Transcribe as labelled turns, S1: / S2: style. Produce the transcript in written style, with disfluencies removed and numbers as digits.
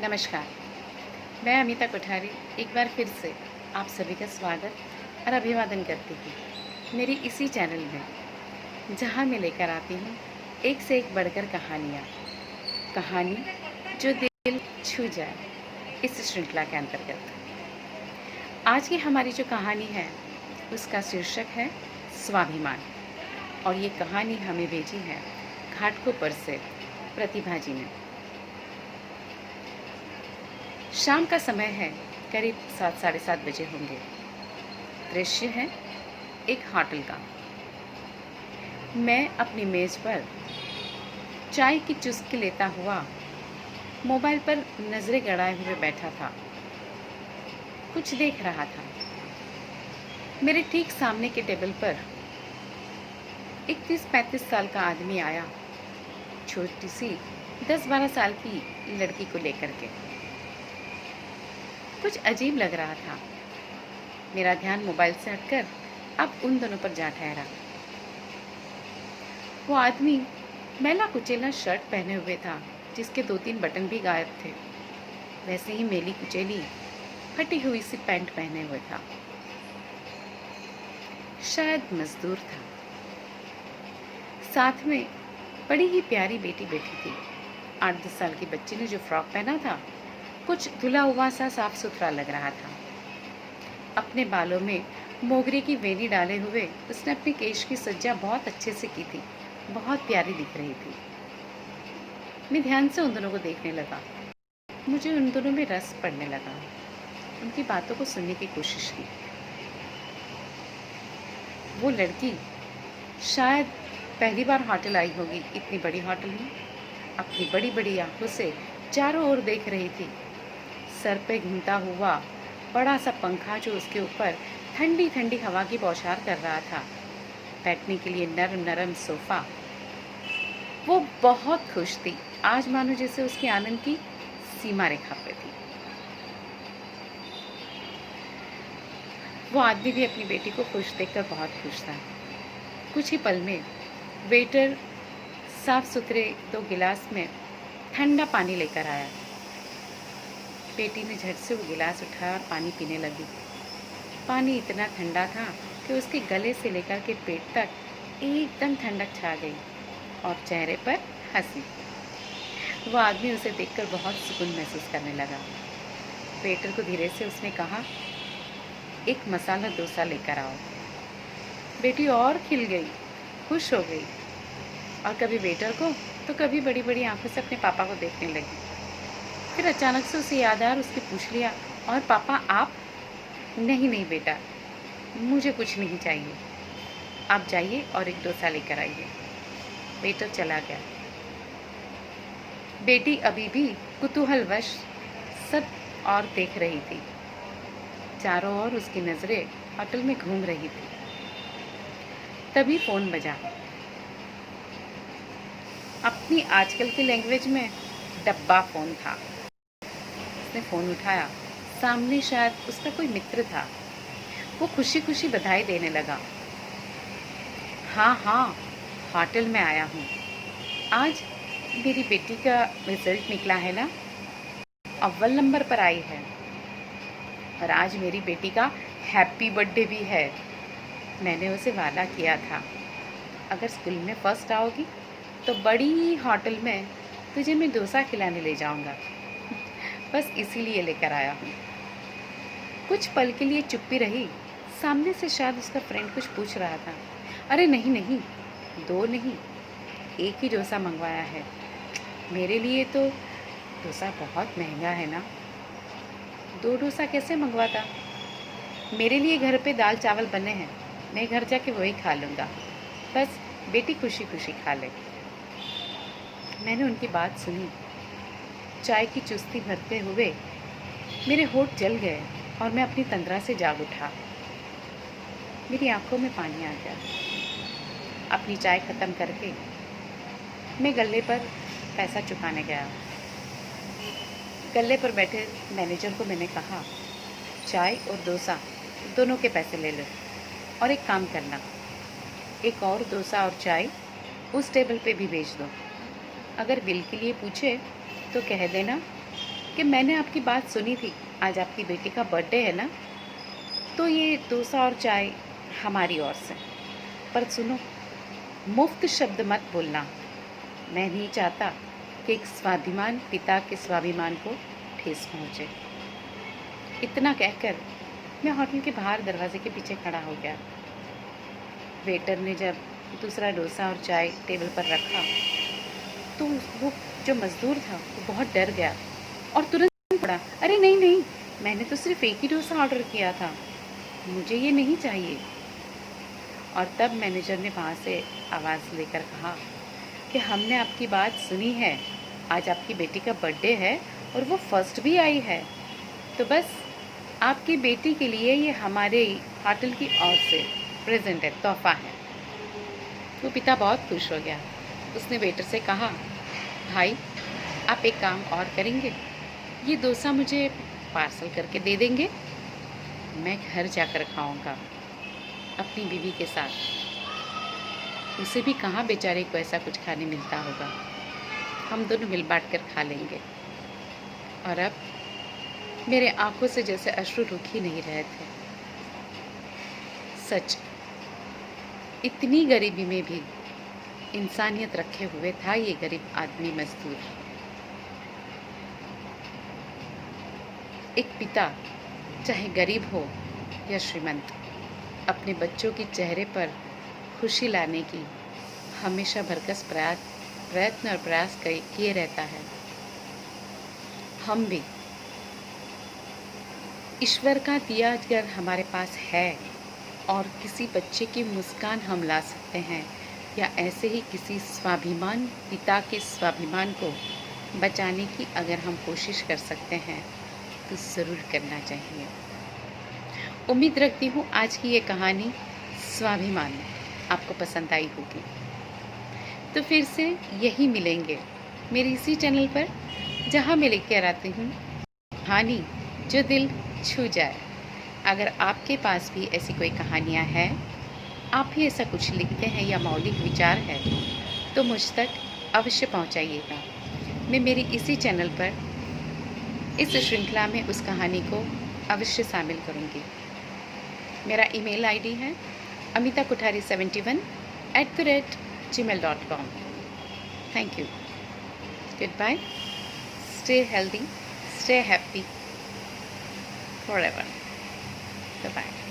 S1: नमस्कार। मैं अमिता कोठारी एक बार फिर से आप सभी का स्वागत और अभिवादन करती हूँ मेरी इसी चैनल में, जहाँ मैं लेकर आती हूँ एक से एक बढ़कर कहानी जो दिल छू जाए। इस श्रृंखला के अंतर्गत आज की हमारी जो कहानी है उसका शीर्षक है स्वाभिमान, और ये कहानी हमें भेजी है घाटकोपर से प्रतिभा जी ने। शाम का समय है, करीब 7 साढ़े 7 बजे होंगे। दृश्य है एक होटल का। मैं अपनी मेज़ पर चाय की चुस्की लेता हुआ मोबाइल पर नज़रें गड़ाए हुए बैठा था, कुछ देख रहा था। मेरे ठीक सामने के टेबल पर एक 30-35 साल का आदमी आया, छोटी सी 10-12 साल की लड़की को लेकर के। कुछ अजीब लग रहा था। मेरा ध्यान मोबाइल से हटकर अब उन दोनों पर जा ठहरा। वो आदमी मैला कुचेला शर्ट पहने हुए था, जिसके 2-3 बटन भी गायब थे। वैसे ही मेली कुचेली फटी हुई सी पैंट पहने हुए था। शायद मजदूर था। साथ में बड़ी ही प्यारी बेटी बैठी थी। 8-10 साल की बच्ची ने जो फ्रॉक पहना था, कुछ धुला हुआ सा साफ सुथरा लग रहा था। अपने बालों में मोगरे की वेनी डाले हुए उसने अपने केश की सज्जा बहुत अच्छे से की थी, बहुत प्यारी दिख रही थी। मैं ध्यान से उन दोनों को देखने लगा। मुझे उन दोनों में रस पड़ने लगा। उनकी बातों को सुनने की कोशिश की। वो लड़की शायद पहली बार होटल आई होगी, इतनी बड़ी होटल में। अपनी बड़ी बड़ी आंखों से चारों ओर देख रही थी। सर पे घूमता हुआ बड़ा सा पंखा जो उसके ऊपर ठंडी ठंडी हवा की बौछार कर रहा था, बैठने के लिए नरम नरम सोफा। वो बहुत खुश थी, आज मानो जैसे उसके आनंद की सीमा रेखा पे थी। वो आदमी भी अपनी बेटी को खुश देखकर बहुत खुश था। कुछ ही पल में वेटर साफ सुथरे 2 गिलास में ठंडा पानी लेकर आया। बेटी ने झट से वो गिलास उठाया और पानी पीने लगी। पानी इतना ठंडा था कि उसके गले से लेकर के पेट तक एकदम ठंडक छा गई और चेहरे पर हंसी। वो आदमी उसे देखकर बहुत सुकून महसूस करने लगा। वेटर को धीरे से उसने कहा, एक मसाला डोसा लेकर आओ। बेटी और खिल गई, खुश हो गई, और कभी वेटर को तो कभी बड़ी बड़ी आंखों से अपने पापा को देखने लगी। फिर अचानक से उसे याद आया और उसने पूछ लिया, और पापा आप? नहीं नहीं बेटा, मुझे कुछ नहीं चाहिए, आप जाइए और एक डोसा लेकर आइए। वेटर चला गया। बेटी अभी भी कुतूहलवश सब और देख रही थी। चारों ओर उसकी नज़रें होटल में घूम रही थी। तभी फ़ोन बजा। अपनी आजकल की लैंग्वेज में डब्बा फ़ोन था। उसने फ़ोन उठाया। सामने शायद उसका कोई मित्र था। वो खुशी खुशी बधाई देने लगा। हाँ हाँ, होटल में आया हूँ। आज मेरी बेटी का रिज़ल्ट निकला है ना, अव्वल नंबर पर आई है। और आज मेरी बेटी का हैप्पी बर्थडे भी है। मैंने उसे वादा किया था, अगर स्कूल में फर्स्ट आओगी तो बड़ी होटल में तुझे मैं डोसा खिलाने ले जाऊंगा। बस इसीलिए लेकर आया हूँ। कुछ पल के लिए चुप्पी रही। सामने से शायद उसका फ्रेंड कुछ पूछ रहा था। अरे नहीं नहीं, 2 नहीं, 1 ही डोसा मंगवाया है। मेरे लिए तो डोसा बहुत महंगा है ना, 2 डोसा कैसे मंगवाता? मेरे लिए घर पे दाल चावल बने हैं, मैं घर जाके वही खा लूँगा। बस बेटी खुशी खुशी खा ले। मैंने उनकी बात सुनी। चाय की चुस्की भरते हुए मेरे होठ जल गए और मैं अपनी तंद्रा से जाग उठा। मेरी आंखों में पानी आ गया। अपनी चाय ख़त्म करके मैं गल्ले पर पैसा चुकाने गया। गल्ले पर बैठे मैनेजर को मैंने कहा, चाय और डोसा दोनों के पैसे ले लो, और एक काम करना, एक और डोसा और चाय उस टेबल पे भी भेज दो। अगर बिल के लिए पूछे तो कह देना कि मैंने आपकी बात सुनी थी, आज आपकी बेटी का बर्थडे है ना, तो ये डोसा और चाय हमारी ओर से। पर सुनो, मुफ्त शब्द मत बोलना। मैं नहीं चाहता कि एक स्वाभिमान पिता के स्वाभिमान को ठेस पहुँचे। इतना कहकर मैं होटल के बाहर दरवाजे के पीछे खड़ा हो गया। वेटर ने जब दूसरा डोसा और चाय टेबल पर रखा तो वो जो मज़दूर था वो बहुत डर गया और तुरंत पड़ा, अरे नहीं नहीं, मैंने तो सिर्फ एक ही डोसा ऑर्डर किया था, मुझे ये नहीं चाहिए। और तब मैनेजर ने वहाँ से आवाज़ लेकर कहा कि हमने आपकी बात सुनी है, आज आपकी बेटी का बर्थडे है और वो फर्स्ट भी आई है, तो बस आपकी बेटी के लिए ये हमारे होटल की ओर से प्रेजेंट है, तोहफा है। वो पिता बहुत खुश हो गया। उसने वेटर से कहा, भाई आप एक काम और करेंगे, ये डोसा मुझे पार्सल करके दे देंगे, मैं घर जाकर खाऊंगा अपनी बीवी के साथ। उसे भी कहाँ बेचारे को ऐसा कुछ खाने मिलता होगा, हम दोनों मिल बांट कर खा लेंगे। और अब मेरे आंखों से जैसे अश्रु रुक ही नहीं रहे थे। सच, इतनी गरीबी में भी इंसानियत रखे हुए था ये गरीब आदमी मजदूर। एक पिता चाहे गरीब हो या श्रीमंत, अपने बच्चों के चेहरे पर खुशी लाने की हमेशा भरकस प्रयत्न और प्रयास किए रहता है। हम भी ईश्वर का दिया अगर हमारे पास है और किसी बच्चे की मुस्कान हम ला सकते हैं, या ऐसे ही किसी स्वाभिमान पिता के स्वाभिमान को बचाने की अगर हम कोशिश कर सकते हैं तो ज़रूर करना चाहिए। उम्मीद रखती हूँ आज की ये कहानी स्वाभिमान आपको पसंद आई होगी। तो फिर से यही मिलेंगे मेरे इसी चैनल पर, जहाँ मैं लेकर आती हूँ कहानी जो दिल छू जाए। अगर आपके पास भी ऐसी कोई कहानियाँ हैं, आप भी ऐसा कुछ लिखते हैं या मौलिक विचार है, तो मुझ तक अवश्य पहुँचाइएगा। मैं मेरी इसी चैनल पर इस श्रृंखला में उस कहानी को अवश्य शामिल करूँगी। मेरा ईमेल आईडी है amitakothari71@gmail.com। Thank you. Goodbye. Stay healthy, stay happy forever. Bye-bye.